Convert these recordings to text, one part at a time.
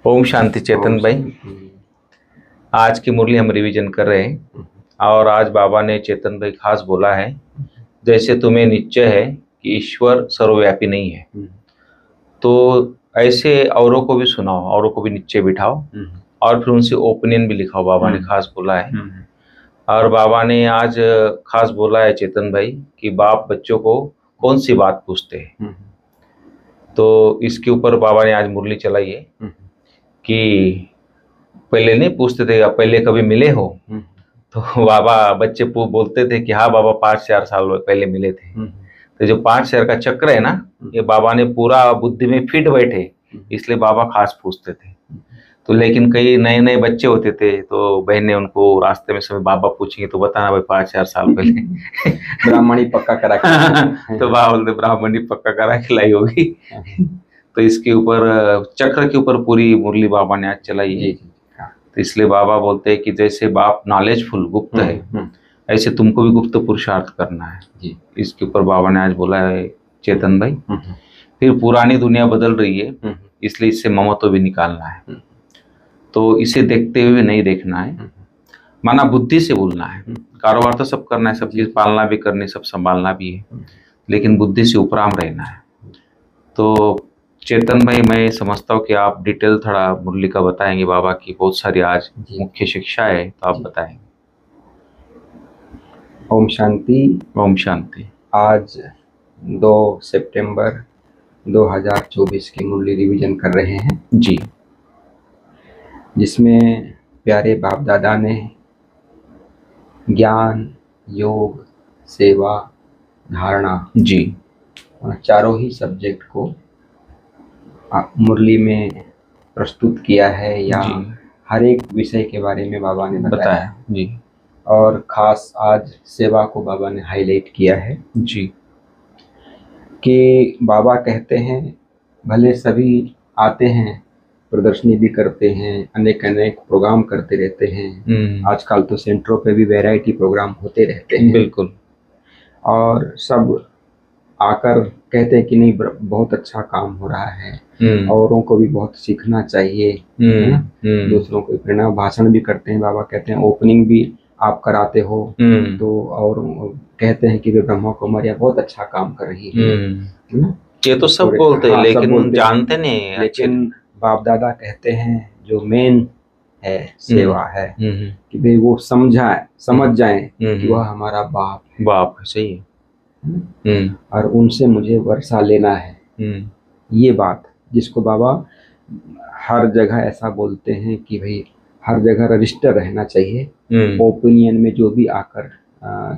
ओम शांति चेतन भाई। आज की मुरली हम रिवीजन कर रहे हैं और आज बाबा ने चेतन भाई खास बोला है, जैसे तुम्हें निश्चय है कि ईश्वर सर्वव्यापी नहीं है, तो ऐसे औरों को भी सुनाओ, औरों को भी नीचे बिठाओ और फिर उनसे ओपिनियन भी लिखाओ। बाबा ने खास बोला है। और बाबा ने आज खास बोला है चेतन भाई कि बाप बच्चों को कौन सी बात पूछते हैं, तो इसके ऊपर बाबा ने आज मुरली चलाई है कि पहले नहीं पूछते थे, पहले कभी मिले हो? तो बाबा बच्चे बोलते थे कि हाँ बाबा 5-4 साल पहले मिले थे। तो जो 5 साल का चक्र है ना, ये बाबा ने पूरा बुद्धि में फिट बैठे, इसलिए बाबा खास पूछते थे। तो लेकिन कई नए नए बच्चे होते थे तो बहन ने उनको रास्ते में समय बाबा पूछेंगे तो बताना भाई 5-4 साल पहले ब्राह्मणी पक्का करा तो बाबा बोलते ब्राह्मणी पक्का करा खिलाई होगी। तो इसके ऊपर चक्र के ऊपर पूरी मुरली बाबा ने आज चलाई है। तो इसलिए बाबा बोलते हैं कि जैसे बाप नॉलेजफुल गुप्त है, ऐसे तुमको भी गुप्त पुरुषार्थ करना है जी। इसके ऊपर बाबा ने आज बोला है चेतन भाई। फिर पुरानी दुनिया बदल रही है, इसलिए इससे ममत्व भी निकालना है। तो इसे देखते हुए नहीं देखना है, माना बुद्धि से बोलना है। कारोबार तो सब करना है, सब चीज पालना भी करनी, सब संभालना भी है, लेकिन बुद्धि से उपराम रहना है। तो चेतन भाई, मैं समझता हूँ कि आप डिटेल थोड़ा मुरली का बताएंगे। बाबा की बहुत सारी आज मुख्य शिक्षा है, तो आप बताएंगे। ओम शांति। ओम शांति। आज 2 सितंबर 2024 की मुरली रिवीजन कर रहे हैं जी, जिसमें प्यारे बाप दादा ने ज्ञान, योग, सेवा, धारणा जी, चारों ही सब्जेक्ट को मुरली में प्रस्तुत किया है, या हर एक विषय के बारे में बाबा ने बताया जी। और खास आज सेवा को बाबा ने हाईलाइट किया है जी, कि बाबा कहते हैं भले सभी आते हैं, प्रदर्शनी भी करते हैं, अनेक अनेक प्रोग्राम करते रहते हैं। आजकल तो सेंटरों पे भी वैरायटी प्रोग्राम होते रहते हैं। बिल्कुल। और सब आकर कहते हैं कि नहीं बहुत अच्छा काम हो रहा है, औरों को भी बहुत सीखना चाहिए, दूसरों को प्रेरणा। भाषण भी करते हैं, बाबा कहते हैं ओपनिंग भी आप कराते हो, तो और कहते हैं कि वे ब्रह्मा कुमारियाँ बहुत अच्छा काम कर रही है। ये तो सब बोलते हैं, लेकिन जानते नहीं। लेकिन बाप दादा कहते हैं जो मेन है सेवा है कि भाई वो समझ जाए कि वह हमारा बाप है। सही है। और उनसे मुझे वर्षा लेना है। ये बात जिसको बाबा हर जगह ऐसा बोलते हैं कि भाई हर जगह रजिस्टर रहना चाहिए। ओपिनियन में जो भी आकर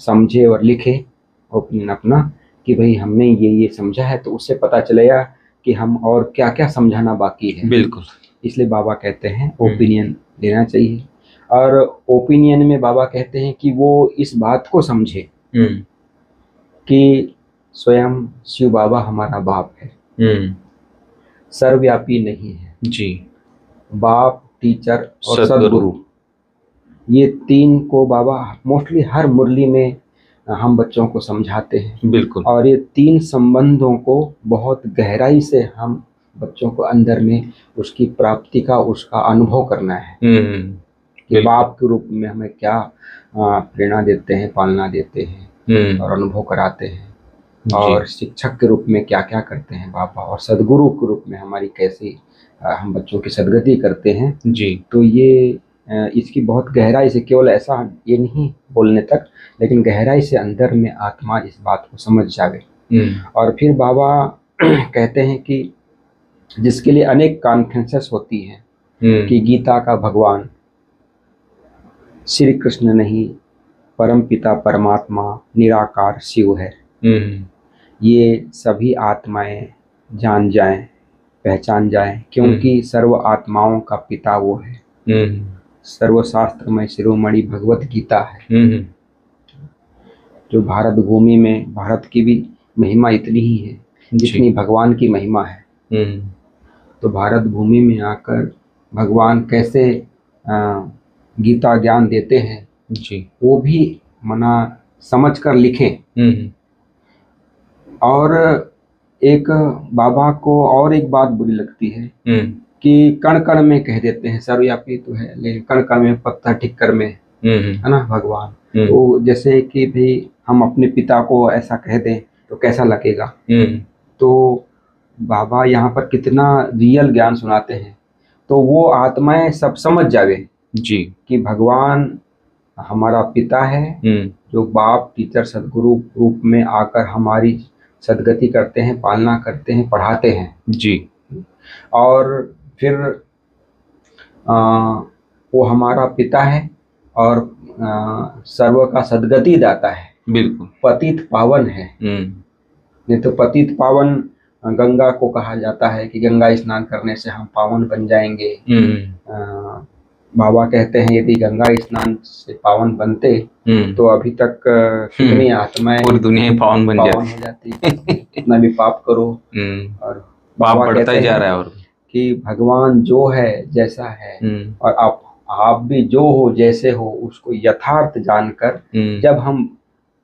समझे और लिखे ओपिनियन अपना कि भाई हमने ये समझा है, तो उससे पता चलेगा कि हम और क्या क्या समझाना बाकी है। बिल्कुल। इसलिए बाबा कहते हैं ओपिनियन लेना चाहिए। और ओपिनियन में बाबा कहते हैं कि वो इस बात को समझे कि स्वयं शिव बाबा हमारा बाप है, सर्वव्यापी नहीं है जी। बाप, टीचर और सदगुरु, ये तीन को बाबा मोस्टली हर मुरली में हम बच्चों को समझाते हैं। बिल्कुल। और ये तीन संबंधों को बहुत गहराई से हम बच्चों को अंदर में उसकी प्राप्ति का, उसका अनुभव करना है कि बाप के रूप में हमें क्या प्रेरणा देते हैं, पालना देते हैं और अनुभव कराते हैं, और शिक्षक के रूप में क्या क्या करते हैं बाबा, और सदगुरु के रूप में हमारी कैसी हम बच्चों की सदगति करते हैं जी। तो ये इसकी बहुत गहराई से, केवल ऐसा ये नहीं बोलने तक, लेकिन गहराई से अंदर में आत्मा इस बात को समझ जावे। और फिर बाबा कहते हैं कि जिसके लिए अनेक कॉन्फ्रेंसेस होती हैं कि गीता का भगवान श्री कृष्ण नहीं, परम पिता परमात्मा निराकार शिव है, ये सभी आत्माएं जान जाएं, पहचान जाएं, क्योंकि सर्व आत्माओं का पिता वो है। सर्वशास्त्र में शिरोमणि भगवत गीता है। जो भारत भूमि में, भारत की भी महिमा इतनी ही है जितनी भगवान की महिमा है। तो भारत भूमि में आकर भगवान कैसे गीता ज्ञान देते हैं जी, वो भी मना समझ कर लिखें। और एक बाबा को और एक बात बुरी लगती है कि कण कण में कह देते हैं, सर्वव्यापी तो है लेकिन कण कण में पत्थर ठिक्कर में, है ना भगवान। तो जैसे कि भी हम अपने पिता को ऐसा कह दें तो कैसा लगेगा। तो बाबा यहाँ पर कितना रियल ज्ञान सुनाते हैं, तो वो आत्माएं सब समझ जावे जी कि भगवान हमारा पिता है, जो बाप टीचर सदगुरु रूप में आकर हमारी सदगति करते हैं, पालना करते हैं, पढ़ाते हैं जी। और फिर वो हमारा पिता है और सर्व का सदगति दाता है, बिल्कुल पतित पावन है। नहीं तो पतित पावन गंगा को कहा जाता है कि गंगा स्नान करने से हम पावन बन जाएंगे। बाबा कहते हैं यदि गंगा स्नान से पावन बनते तो अभी तक कितनी आत्माएं पूरी दुनिया पावन बन हो जाती, कितना भी पाप करो और पाप बढ़ता ही जा रहा है। और कि भगवान जो है जैसा है और आप भी जो हो जैसे हो उसको यथार्थ जानकर जब हम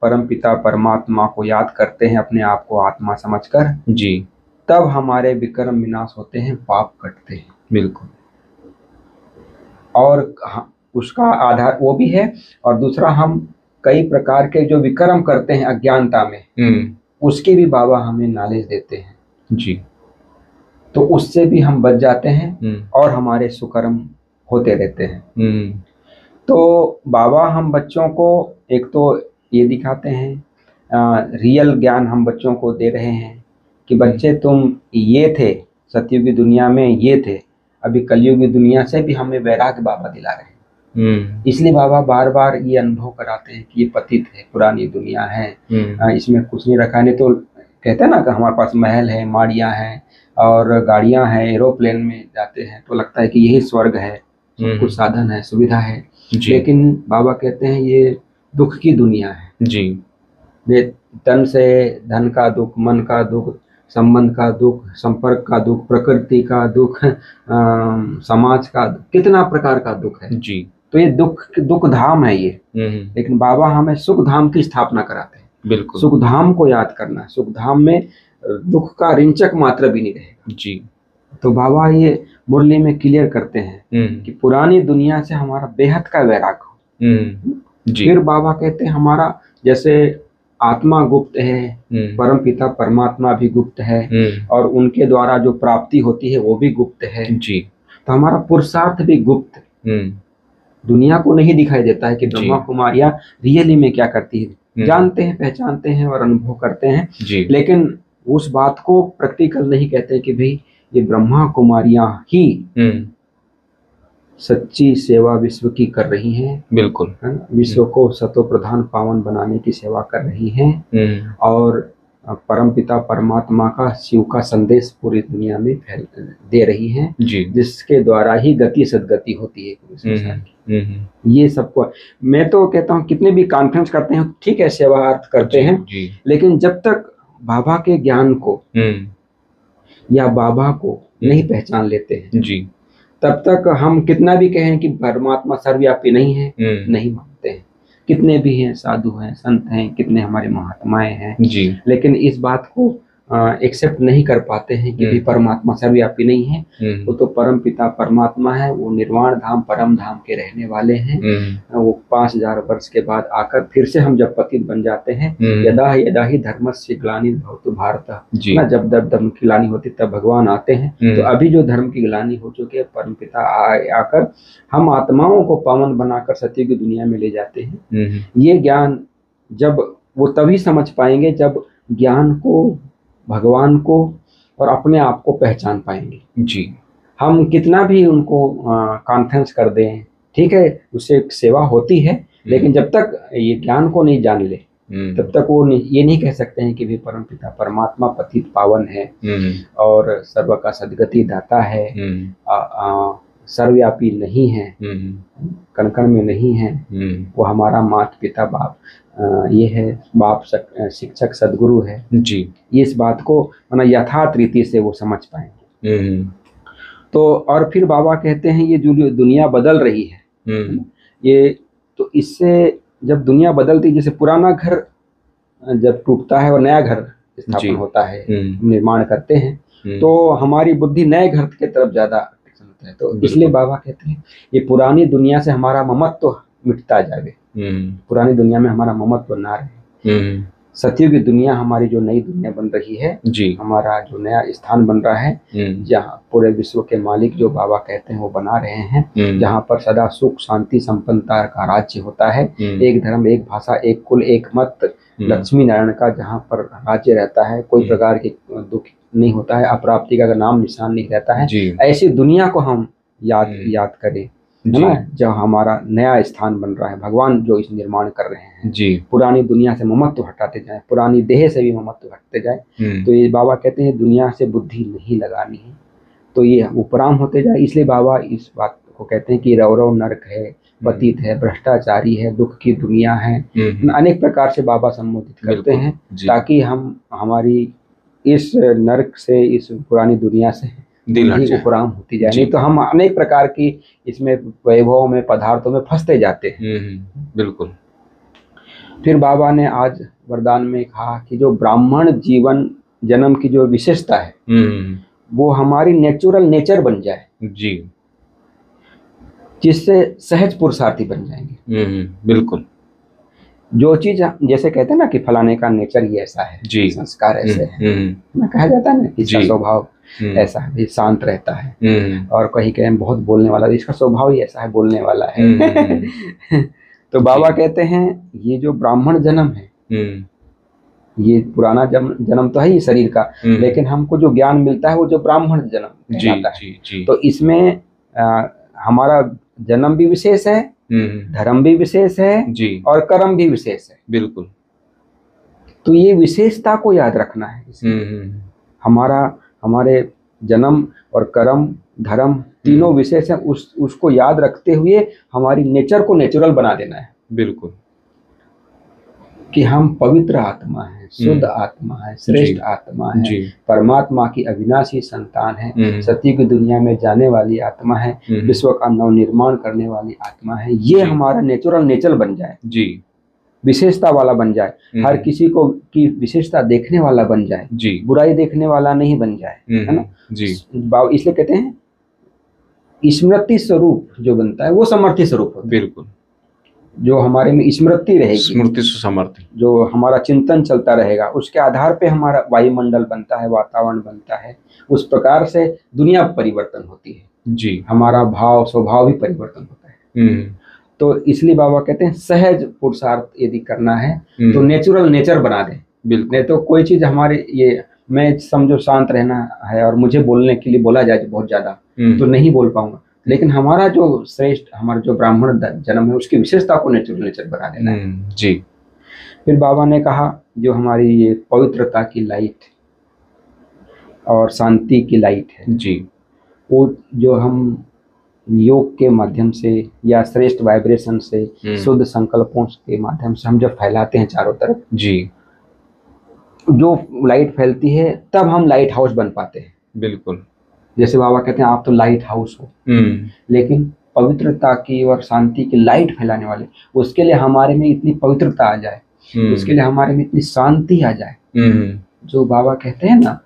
परमपिता परमात्मा को याद करते हैं, अपने आप को आत्मा समझकर जी, तब हमारे विक्रम विनाश होते हैं, पाप कटते हैं। बिल्कुल। और उसका आधार वो भी है और दूसरा हम कई प्रकार के जो विक्रम करते हैं अज्ञानता में, उसकी भी बाबा हमें नॉलेज देते हैं जी। तो उससे भी हम बच जाते हैं और हमारे सुकर्म होते रहते हैं। तो बाबा हम बच्चों को एक तो ये दिखाते हैं रियल ज्ञान हम बच्चों को दे रहे हैं कि बच्चे तुम ये थे सतयुगी दुनिया में, ये थे, अभी कलयुगी दुनिया से भी हमें वैराग्य बाबा दिला रहे हैं। इसलिए बाबा बार बार ये अनुभव कराते हैं कि ये पतित है, पुरानी दुनिया है, इसमें कुछ नहीं रखा। नहीं तो कहते हैं ना कि हमारे पास महल है, माड़ियाँ हैं और गाड़ियाँ हैं, एरोप्लेन में जाते हैं तो लगता है कि यही स्वर्ग है, कुछ साधन है, सुविधा है। लेकिन बाबा कहते हैं ये दुख की दुनिया है जी। तन से धन का दुख, मन का दुख, संबंध का दुख, संपर्क का दुख, प्रकृति का दुख, समाज का, कितना प्रकार का दुख है जी। तो ये दुख धाम है ये। लेकिन बाबा हमें सुख धाम की स्थापना कराते हैं। बिल्कुल, सुख धाम को याद करना है, सुख धाम में दुख का रिंचक मात्र भी नहीं रहेगा जी। तो बाबा ये मुरली में क्लियर करते हैं कि पुरानी दुनिया से हमारा बेहद का वैराग हो। फिर बाबा कहते हैं हमारा जैसे आत्मा गुप्त है, परम पिता परमात्मा भी गुप्त है और उनके द्वारा जो प्राप्ति होती है वो भी गुप्त है जी। तो हमारा पुरुषार्थ भी गुप्त दुनिया को नहीं दिखाई देता है कि ब्रह्मा कुमारियां रियली में क्या करती है, जानते हैं, पहचानते हैं और अनुभव करते हैं जी। लेकिन उस बात को प्रैक्टिकल नहीं कहते कि भाई ये ब्रह्मा कुमारियां ही सच्ची सेवा विश्व की कर रही हैं। बिल्कुल, विश्व को सतो प्रधान पावन बनाने की सेवा कर रही हैं और परमपिता परमात्मा का शिव का संदेश पूरी दुनिया में दे रही हैं जी। जिसके द्वारा ही गति सदगति होती है। ये सबको मैं तो कहता हूँ कितने भी कॉन्फ्रेंस करते हैं ठीक है, सेवा अर्थ करते हैं जी। लेकिन जब तक बाबा के ज्ञान को या बाबा को नहीं पहचान लेते हैं जी, तब तक हम कितना भी कहें कि परमात्मा सर्वव्यापी नहीं है, नहीं मानते हैं। कितने भी हैं, साधु हैं, संत हैं, कितने हमारे महात्माएं हैं जी, लेकिन इस बात को एक्सेप्ट नहीं कर पाते हैं कि भी परमात्मा सर्वव्यापी नहीं है। वो तो परम पिता परमात्मा है, वो निर्वाण धाम परम धाम के रहने वाले हैं। वो 5000 वर्ष के बाद आकर फिर से हम जब पतित बन जाते हैं, यदा यदा ही धर्मस्य ग्लानिर्भवतु भारत, ना जब धर्म की ग्लानि होती तब भगवान आते हैं। तो अभी जो धर्म की ग्लानि हो चुकी है, परम पिता आकर हम आत्माओं को पावन बनाकर सत्य की दुनिया में ले जाते हैं। ये ज्ञान जब वो तभी समझ पाएंगे जब ज्ञान को, भगवान को और अपने आप को पहचान पाएंगे जी। हम कितना भी उनको कॉन्फ्रेंस कर दें, ठीक है, उससे सेवा होती है, लेकिन जब तक ये ज्ञान को नहीं जान ले तब तक वो ये नहीं कह सकते हैं कि भी परम पिता परमात्मा पतित पावन है और सर्व का सदगति दाता है, सर्वव्यापी नहीं है, कण कण में नहीं है, वो हमारा माता पिता बाप ये है, बाप शिक्षक सदगुरु है जी। ये इस बात को यथार्थ रीति से वो समझ पाएंगे। तो और फिर बाबा कहते हैं ये जो दुनिया बदल रही है ये, तो इससे जब दुनिया बदलती, जैसे पुराना घर जब टूटता है और नया घर स्थापन होता है, निर्माण करते हैं, तो हमारी बुद्धि नए घर की तरफ ज्यादा है। तो इसलिए बाबा कहते हैं ये पुरानी दुनिया से हमारा ममत्व तो मिटता जाए, पुरानी दुनिया में हमारा ममत्व ना रहे। सतयुग की दुनिया हमारी जो नई दुनिया बन रही है जी, हमारा जो नया स्थान बन रहा है, जहाँ पूरे विश्व के मालिक जो बाबा कहते हैं वो बना रहे हैं, जहाँ पर सदा सुख शांति संपन्नता का राज्य होता है, एक धर्म एक भाषा एक कुल एक मत, लक्ष्मी नारायण का जहाँ पर राज्य रहता है, कोई प्रकार के दुख नहीं होता है, अप्राप्ति का नाम निशान नहीं रहता है, ऐसी दुनिया को हम याद करें, है ना, जब हमारा नया स्थान बन रहा है, भगवान जो इस निर्माण कर रहे हैं जी, पुरानी दुनिया से ममत्व हटाते जाए, पुरानी देह से भी ममत्व हटते जाए। तो ये बाबा कहते हैं दुनिया से बुद्धि नहीं लगानी है, तो ये उपराम होते जाए। इसलिए बाबा इस बात को कहते हैं कि रौरव नरक है, पतित है, भ्रष्टाचारी है, दुख की दुनिया है, अनेक प्रकार से बाबा संबोधित करते हैं, ताकि हम हमारी इस नरक से, इस पुरानी दुनिया से उपराम होती जाए, नहीं तो हम अनेक प्रकार की इसमें वैभव में पदार्थों में फंसते जाते हैं। बिल्कुल। फिर बाबा ने आज वरदान में कहा कि जो ब्राह्मण जीवन जन्म की जो विशेषता है वो हमारी नेचुरल नेचर बन जाए जी, जिससे सहज पुरुषार्थी बन जाएंगे। बिल्कुल। जो चीज जैसे कहते हैं ना कि फलाने का नेचर ही ऐसा है जी, संस्कार ऐसे है, मैं कहा जाता है ना, इसका स्वभाव ऐसा है, शांत रहता है, और कहीं कहीं बहुत बोलने वाला, इसका स्वभाव ही ऐसा है, बोलने वाला है। तो बाबा कहते हैं ये जो ब्राह्मण जन्म है, ये पुराना जन्म तो है ही शरीर का, लेकिन हमको जो ज्ञान मिलता है वो जो ब्राह्मण जन्म कहलाता है। तो इसमें हमारा जन्म भी विशेष है, धर्म भी विशेष है जी, और कर्म भी विशेष है। बिल्कुल। तो ये विशेषता को याद रखना है। हमारे जन्म और कर्म धर्म तीनों विशेष हैं, उसको याद रखते हुए हमारी नेचर को नेचुरल बना देना है। बिल्कुल। कि हम पवित्र आत्मा है, शुद्ध आत्मा है, श्रेष्ठ आत्मा है, परमात्मा की अविनाशी संतान है, सत्य की दुनिया में जाने वाली आत्मा है, विश्व का नवनिर्माण करने वाली आत्मा है। ये हमारा नेचुरल नेचर बन जाए जी, विशेषता वाला बन जाए, हर किसी को की विशेषता देखने वाला बन जाए जी, बुराई देखने वाला नहीं बन जाए, है ना जी। इसलिए कहते हैं स्मृति स्वरूप जो बनता है वो समर्थी स्वरूप होता है। बिल्कुल। जो हमारे में स्मृति रहेगी, स्मृति से समर्थी, जो हमारा चिंतन चलता रहेगा, उसके आधार पे हमारा वायुमंडल बनता है, वातावरण बनता है, उस प्रकार से दुनिया परिवर्तन होती है जी, हमारा भाव स्वभाव भी परिवर्तन होता है। तो इसलिए बाबा कहते हैं सहज पुरुषार्थ यदि करना है तो नेचुरल नेचर बना दे। नहीं तो कोई चीज हमारे ये मैं समझो शांत रहना है और मुझे बोलने के लिए बोला जाए बहुत ज्यादा तो नहीं बोल पाऊंगा, लेकिन हमारा जो श्रेष्ठ, हमारा जो ब्राह्मण जन्म है उसकी विशेषता को नेचुरल नेचर बना देना है जी। फिर बाबा ने कहा जो हमारी ये पवित्रता की लाइट और शांति की लाइट है जी, वो जो हम योग के माध्यम से या श्रेष्ठ वाइब्रेशन से, शुद्ध संकल्पों के माध्यम से हम जब फैलाते हैं चारों तरफ जी, जो लाइट फैलती है तब हम लाइट हाउस बन पाते हैं। बिल्कुल। जैसे बाबा कहते हैं आप तो लाइट हाउस हो, लेकिन पवित्रता की और शांति की लाइट फैलाने वाले, उसके लिए हमारे में इतनी पवित्रता आ जाए, उसके लिए हमारे में इतनी शांति आ जाए, जो बाबा कहते हैं ना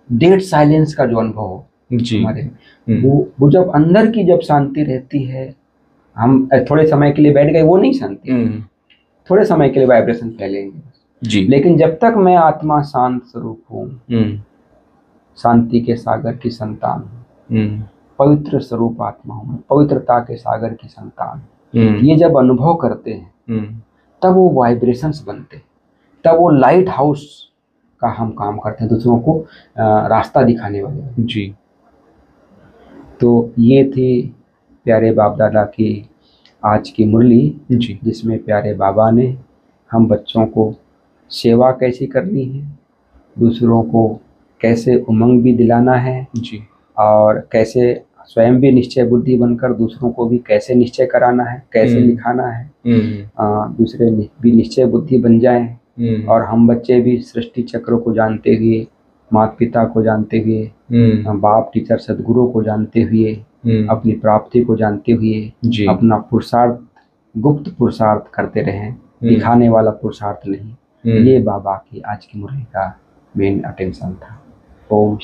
डेड साइलेंस का जो अनुभव हो हमारे, वो जब अंदर की जब शांति रहती है, हम थोड़े समय के लिए बैठ गए वो नहीं शांति, थोड़े समय के लिए वाइब्रेशन फैलेंगे जी, लेकिन जब तक मैं आत्मा शांत स्वरूप हूँ, शांति के सागर की संतान हूँ, पवित्र स्वरूप आत्मा हूँ, पवित्रता के सागर की संतान, ये जब अनुभव करते हैं तब वो वाइब्रेशंस बनते, तब वो लाइट हाउस का हम काम करते हैं, दूसरों को रास्ता दिखाने वाले जी। तो ये थी प्यारे बाप दादा की आज की मुरली जी, जिसमें प्यारे बाबा ने हम बच्चों को सेवा कैसी करनी है, दूसरों को कैसे उमंग भी दिलाना है जी, और कैसे स्वयं भी निश्चय बुद्धि बनकर दूसरों को भी कैसे निश्चय कराना है, कैसे लिखाना है, दूसरे भी निश्चय बुद्धि बन जाएं, और हम बच्चे भी सृष्टि चक्र को जानते हुए, माता पिता को जानते हुए, बाप टीचर सदगुरु को जानते हुए, अपनी प्राप्ति को जानते हुए अपना पुरुषार्थ, गुप्त पुरुषार्थ करते रहें, दिखाने वाला पुरुषार्थ नहीं। ये बाबा की आज की मुरली का मेन अटेंशन था। ओम